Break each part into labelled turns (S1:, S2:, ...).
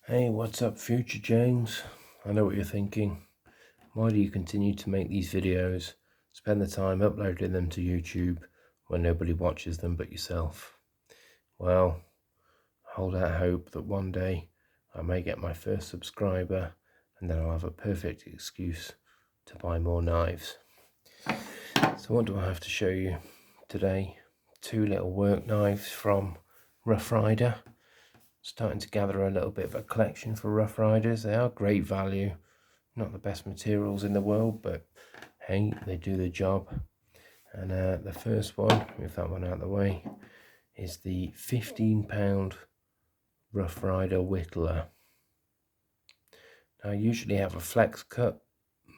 S1: Hey, what's up, future James? I know what you're thinking. Why do you continue to make these videos, spend the time uploading them to YouTube when nobody watches them but yourself? Well, hold out hope that one day I may get my first subscriber and then I'll have a perfect excuse to buy more knives. So what do I have to show you today? Two little work knives from Rough Rider. Starting to gather a little bit of a collection for Rough Riders. They are great value, not the best materials in the world, but hey, they do the job. And the first one, move that one out of the way, is the £15 Rough Rider whittler. Now I usually have a flex cut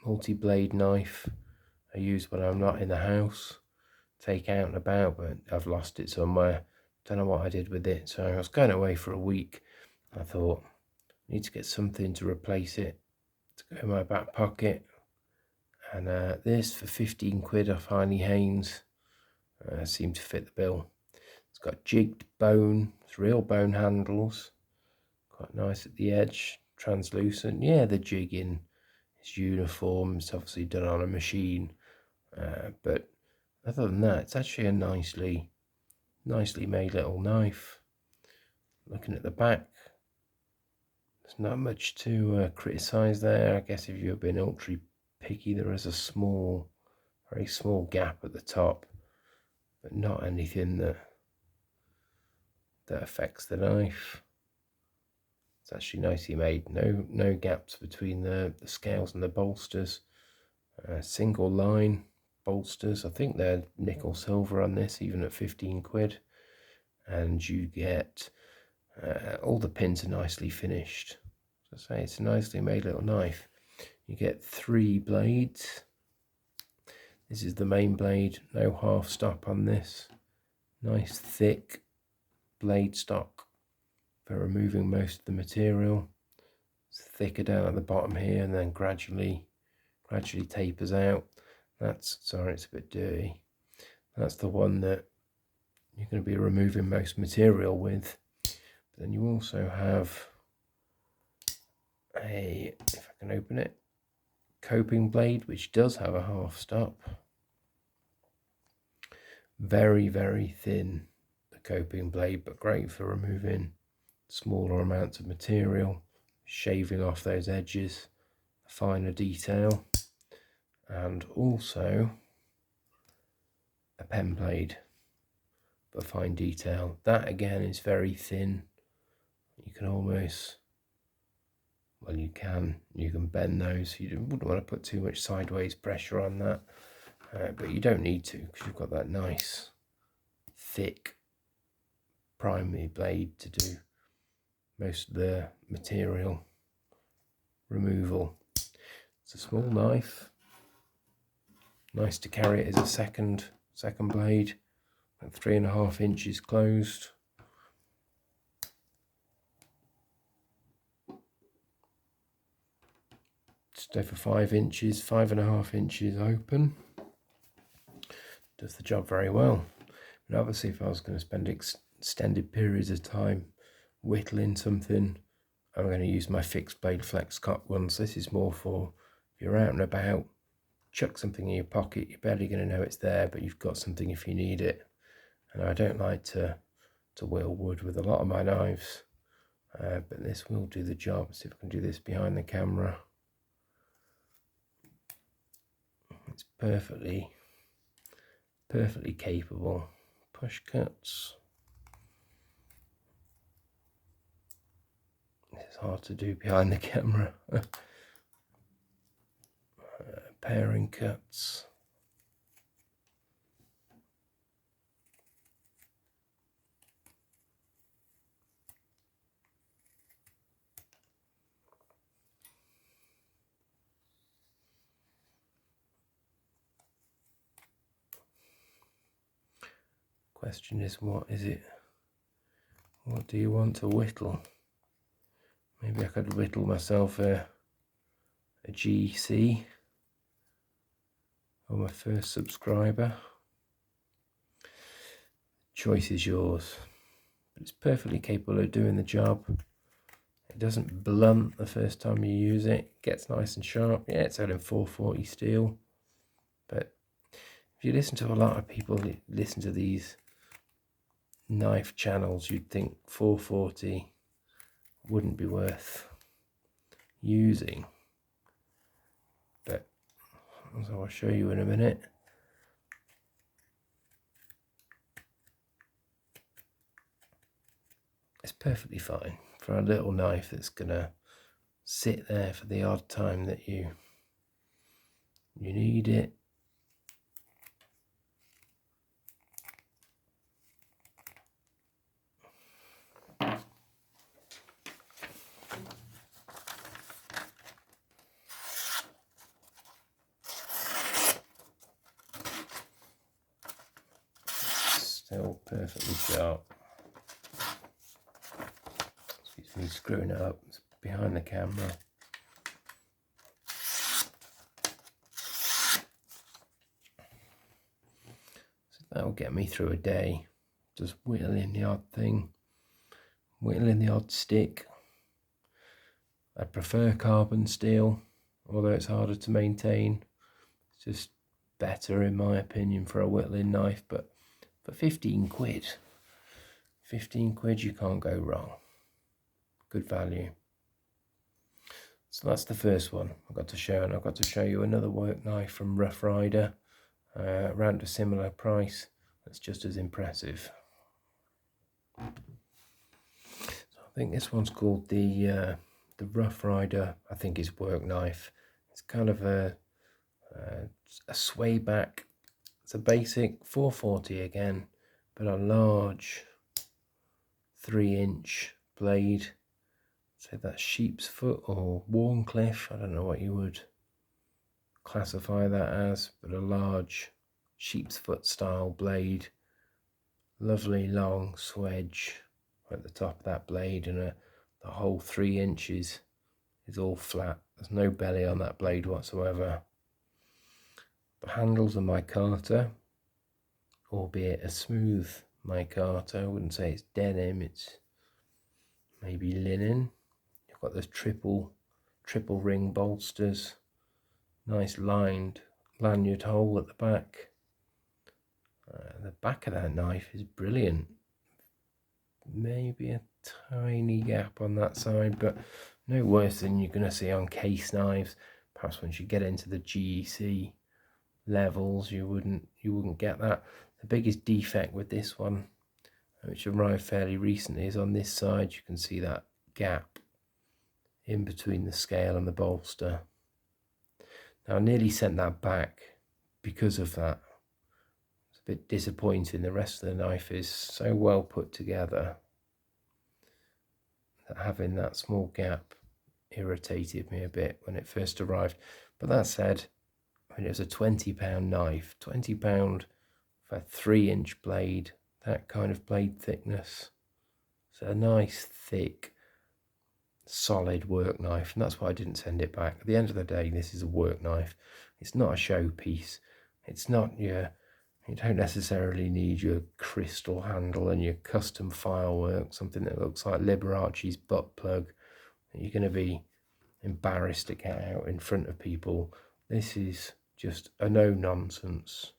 S1: multi-blade knife I use when I'm not in the house, take out and about, but I've lost it somewhere. Don't know what I did with it. So I was going away for a week. I thought, I need to get something to replace it, to go in my back pocket. And this for 15 quid off Harley Haynes seemed to fit the bill. It's got jigged bone, it's real bone handles, quite nice at the edge, translucent. Yeah, the jigging is uniform. It's obviously done on a machine, but other than that, it's actually a nicely made little knife. Looking at the back, there's not much to criticise there. I guess if you've been ultra picky, there is a very small gap at the top, but not anything that affects the knife. It's actually nicely made. No gaps between the scales and the bolsters. Single line bolsters. I think they're nickel silver on this, even at 15 quid. And you get all the pins are nicely finished. As I say, it's a nicely made little knife. You get 3 blades. This is the main blade, no half stop on this. Nice thick blade stock for removing most of the material. It's thicker down at the bottom here and then gradually tapers out. Sorry, it's a bit dirty. That's the one that you're going to be removing most material with. But then you also have if I can open it, coping blade, which does have a half stop. Very, very thin, the coping blade, but great for removing smaller amounts of material, shaving off those edges, finer detail. And also a pen blade, but fine detail. That again is very thin. You can almost, well, you can bend those. You wouldn't want to put too much sideways pressure on that, but you don't need to, because you've got that nice thick primary blade to do most of the material removal. It's a small knife, nice to carry it as a second blade, at 3.5 inches closed. Just over 5 inches, 5.5 inches open. Does the job very well. And obviously if I was going to spend extended periods of time whittling something, I'm going to use my fixed blade flex cut ones. This is more for if you're out and about, chuck something in your pocket, you're barely going to know it's there, but you've got something if you need it. And I don't like to whittle wood with a lot of my knives, but this will do the job. See if I can do this behind the camera. It's perfectly capable. Push cuts. It's hard to do behind the camera. Pairing cuts. Question is, what is it? What do you want to whittle? Maybe I could whittle myself a GC for my first subscriber. Choice is yours. But it's perfectly capable of doing the job. doesn't blunt the first time you use it. It gets nice and sharp. Yeah, it's only 440 steel. But if you listen to a lot of people listen to these knife channels, you'd think 440 wouldn't be worth using. But as I'll show you in a minute. It's perfectly fine for a little knife that's gonna sit there for the odd time that you need it. Still perfectly sharp. Excuse me screwing it up, it's behind the camera. So that'll get me through a day, just whittling the odd thing, whittling the odd stick. I prefer carbon steel, although it's harder to maintain. It's just better in my opinion for a whittling knife, but for 15 quid, you can't go wrong. Good value. So that's the first one I've got to show, and I've got to show you another work knife from Rough Rider, around a similar price, that's just as impressive. So I think this one's called the Rough Rider, I think it's work knife. It's kind of a sway back. It's a basic 440 again, but a large 3-inch blade. So that's sheep's foot or Warncliffe, I don't know what you would classify that as, but a large sheep's foot style blade. Lovely long swedge at the top of that blade, and the whole 3 inches is all flat. There's no belly on that blade whatsoever. The handles are micarta, albeit a smooth micarta. I wouldn't say it's denim, it's maybe linen. You've got those triple ring bolsters, nice lined lanyard hole at the back. The back of that knife is brilliant. Maybe a tiny gap on that side, but no worse than you're going to see on case knives. Perhaps once you get into the GEC levels, you wouldn't get that. The biggest defect with this one, which arrived fairly recently, is on this side. You can see that gap in between the scale and the bolster. Now I nearly sent that back because of that. It's a bit disappointing. The rest of the knife is so well put together that having that small gap irritated me a bit when it first arrived. But that said, I mean, it was a £20 knife, £20 for a 3-inch blade, that kind of blade thickness. So a nice, thick, solid work knife, and that's why I didn't send it back. At the end of the day, this is a work knife. It's not a showpiece. It's not you don't necessarily need your crystal handle and your custom firework, something that looks like Liberace's butt plug that you're going to be embarrassed to get out in front of people. This is just a no-nonsense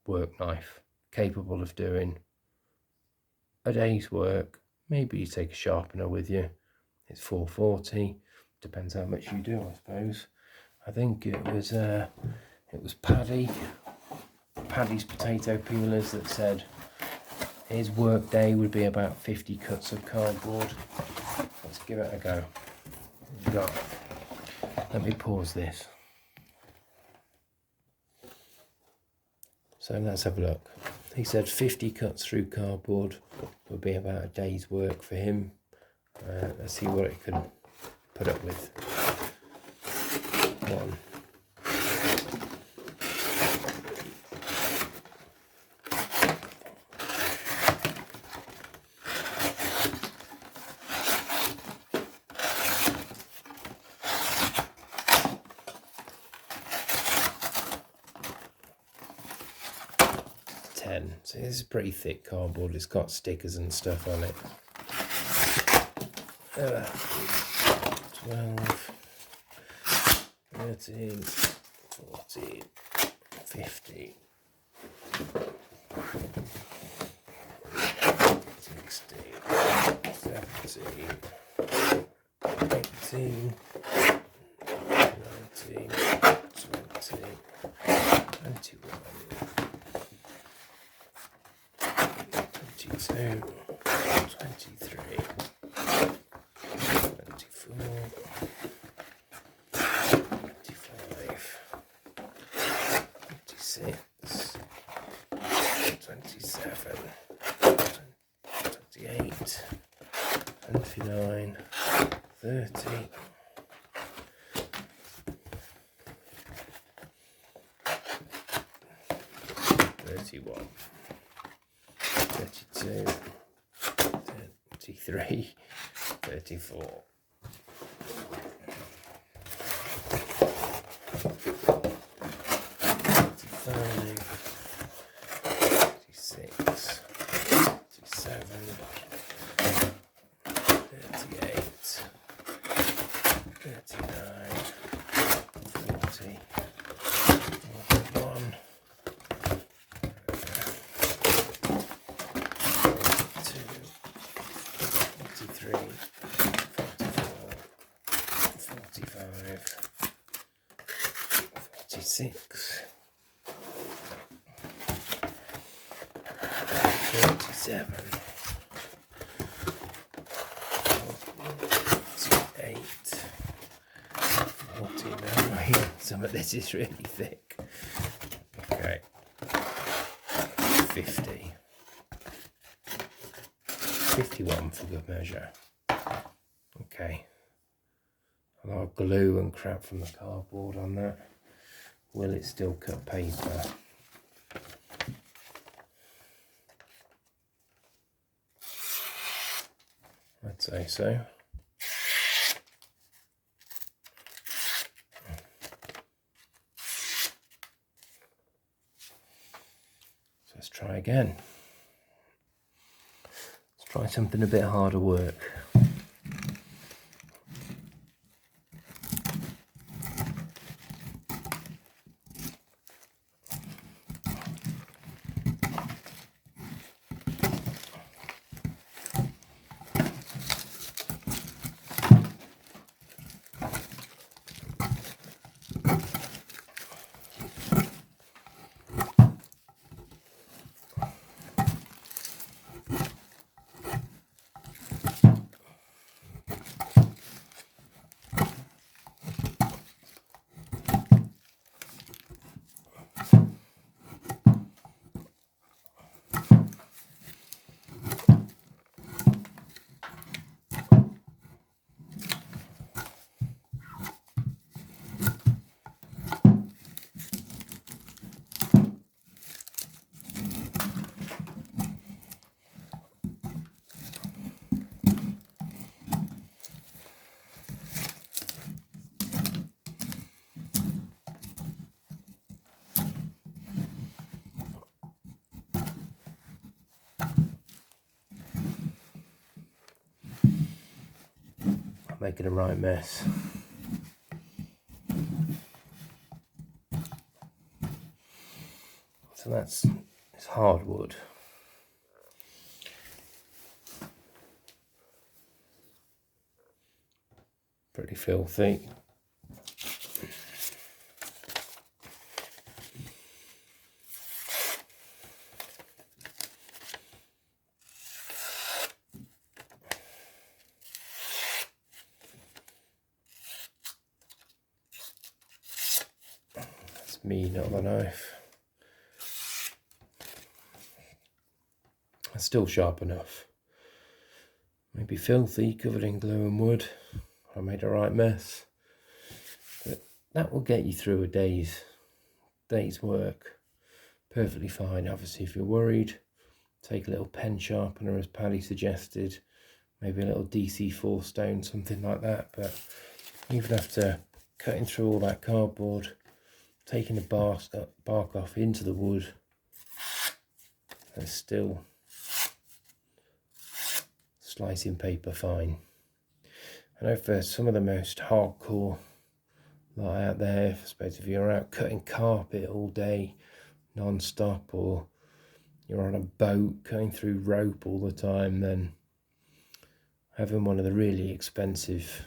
S1: work knife, capable of doing a day's work. Maybe you take a sharpener with you. It's 440, depends how much you do, I suppose. I think it was Paddy's potato peelers that said his work day would be about 50 cuts of cardboard. Let's give it a go. Let me pause this. So let's have a look. He said 50 cuts through cardboard would be about a day's work for him. Let's see what it can put up with. 1. 10. So this is pretty thick cardboard. It's got stickers and stuff on it. 12, 13, 14, 15, 16, 17, 18, 19, 20, 21, 22, 23, 24, 25, 26, 27, 28, 29, 30, 31, 32, 33, 34, 35, 36, 37, 38, 39, 40, 41, 42, 43, 44, 45, 46, 47, 48, 49. Some of this is really thick. Okay. 50. 51 for good measure. Okay. A lot of glue and crap from the cardboard on that. Will it still cut paper? I'd say so. So let's try again. Let's try something a bit harder work. Making a right mess. So it's hardwood. Pretty filthy. Me, not the knife. It's still sharp enough. Maybe filthy, covered in glue and wood. I made a right mess. But that will get you through a day's work perfectly fine. Obviously, if you're worried, take a little pen sharpener, as Paddy suggested. Maybe a little DC4 stone, something like that. But even after cutting through all that cardboard, taking the bark off into the wood, there's still slicing paper fine. I know for some of the most hardcore lot out there, I suppose if you're out cutting carpet all day non-stop, or you're on a boat cutting through rope all the time, then having one of the really expensive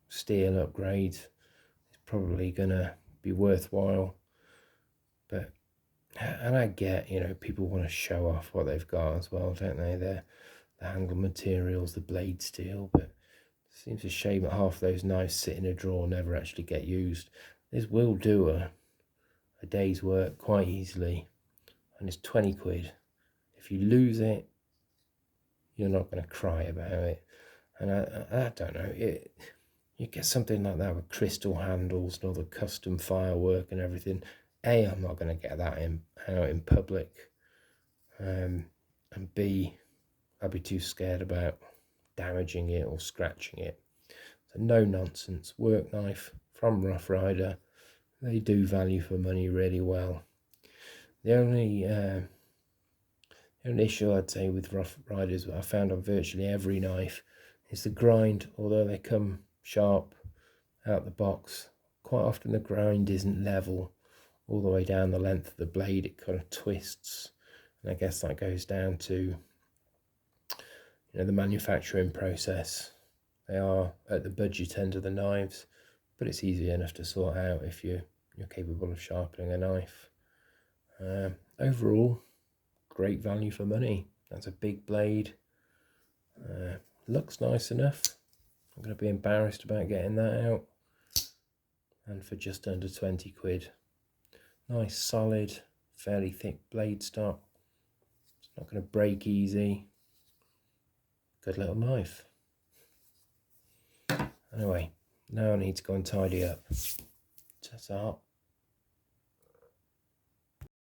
S1: steel upgrades is probably gonna be worthwhile. But, and I get, people want to show off what they've got as well, don't they? The handle materials, the blade steel, but it seems a shame that half those knives sit in a drawer, never actually get used. This will do a day's work quite easily, and it's 20 quid. If you lose it, you're not going to cry about it. And I don't know, you get something like that with crystal handles and all the custom firework and everything. I'm not going to get that out in public, and B, I'd be too scared about damaging it or scratching it. So no nonsense, work knife from Rough Rider. They do value for money really well. The only issue I'd say with Rough Riders, I found on virtually every knife, is the grind. Although they come sharp out the box, quite often the grind isn't level all the way down the length of the blade. It kind of twists, and I guess that goes down to the manufacturing process. They are at the budget end of the knives, but it's easy enough to sort out if you're capable of sharpening a knife. Overall, great value for money. That's a big blade. Looks nice enough. I'm going to be embarrassed about getting that out. And for just under 20 quid. Nice, solid, fairly thick blade stock. It's not going to break easy. Good little knife. Anyway, now I need to go and tidy up. Ta-ta.